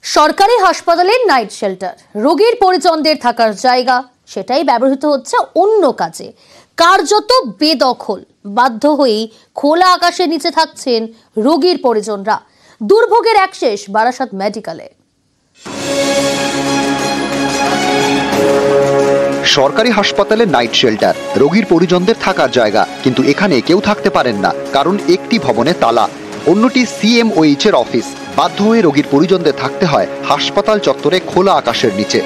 সরকারি হাসপাতালের night shelter, রোগীর পরিজনদের থাকার জায়গা, সেটাই ব্যবহৃত হচ্ছে অন্য কাজে। কার্যত বেদখল, বাধ্য হয়েই খোলা আকাশের নিচে থাকছেন রোগীর পরিজনরা। দুর্ভোগের এক শেষ বারাসাত মেডিকেলে। সরকারি হাসপাতালে নাইট শেল্টার, রোগীর পরিজনদের থাকার জায়গা, কিন্তু এখানে কেউ থাকতে পারেন না, কারণ একটি ভবনে তালা, অন্যটি CMOH এর অফিস। বাধ্য হয়ে রোগীর পরিজনদের থাকতে হয় হাসপাতাল চত্বরে খোলা আকাশের নিচে।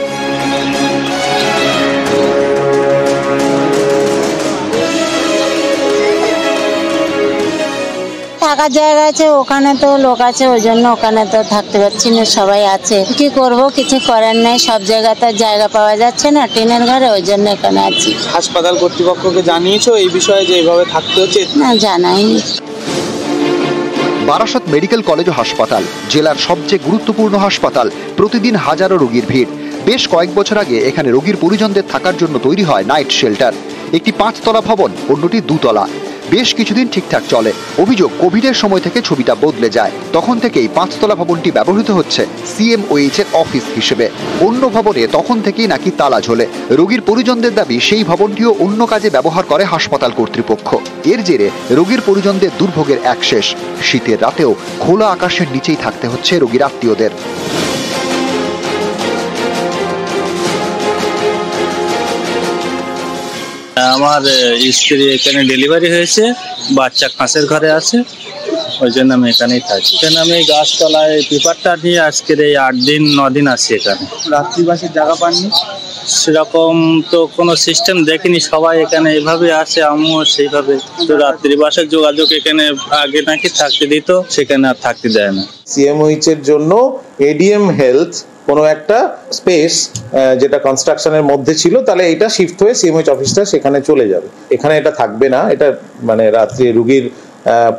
থাকার জায়গা আছে, ওখানে তো লোক আছে, ওই জন্য ওখানে তো থাকতে পারছি না, সবাই আছে। কি করব, কিছু করার নেই, সব জায়গাতে জায়গা পাওয়া যাচ্ছে না টিনের ঘরে, ওই জন্য এখানে আছি। হাসপাতাল কর্তৃপক্ষকে জানিয়েছো এই বিষয়ে যে এইভাবে থাকতে হচ্ছে? না, জানাইনি। বারাসাত মেডিকেল কলেজ ও হাসপাতাল জেলার সবচেয়ে গুরুত্বপূর্ণ হাসপাতাল, প্রতিদিন হাজারো রোগীর ভিড়। বেশ কয়েক বছর আগে এখানে রোগীর পরিজনদের থাকার জন্য তৈরি হয় নাইট শেল্টার। একটি 5 তলা ভবন, অন্যটি 2 তলা। বেশ কিছুদিন ঠিকঠাক চলে। অভিযোগ, কোভিডের সময় থেকে ছবিটা বদলে যায়। তখন থেকেই 5 তলা ভবনটি ব্যবহৃত হচ্ছে CMOH এর অফিস হিসেবে। অন্য ভবনে তখন থেকেই নাকি তালা ঝোলে। রোগীর পরিজনদের দাবি, সেই ভবনটিও অন্য কাজে ব্যবহার করে হাসপাতাল কর্তৃপক্ষ। এর জেরে রোগীর পরিজনদের দুর্ভোগের এক শেষ। শীতের রাতেও খোলা আকাশের নিচেই থাকতে হচ্ছে রোগীর আত্মীয়দের। আমার স্ত্রী এখানে ডেলিভারি হয়েছে, বাচ্চা খাসের ঘরে আছে, ওই জন্য আমি এখানেই থাকি। এখানে আমি গাছতলায় পেপারটা নিয়ে আজকের এই 8 দিন 9 দিন আছি এখানে। রাত্রিবাসের জায়গা পাননি? সেরকম তো কোনো সিস্টেম দেখিনি, সবাই এখানে এভাবে আসে, আমিও সেইভাবে। তো রাত্রিবাসের যোগাযোগ এখানে আগে নাকি থাকতে দিত, সেখানে আর থাকতে দেয় না। CMOH এর জন্য ADM হেলথ কোনো একটা স্পেস যেটা কনস্ট্রাকশনের মধ্যে ছিল, তাহলে এটা শিফট হয়ে CMOH অফিসটা সেখানে চলে যাবে। এখানে এটা থাকবে না, এটা মানে রাত্রি রোগীর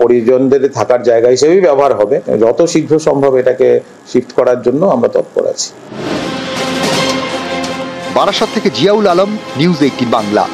পরিজনদের থাকার জায়গা হিসেবেই ব্যবহার হবে। যত শীঘ্র সম্ভব এটাকে শিফট করার জন্য আমরা তৎপর আছি। বারাসাত থেকে জিয়াউল আলম, নিউজ 18 বাংলা।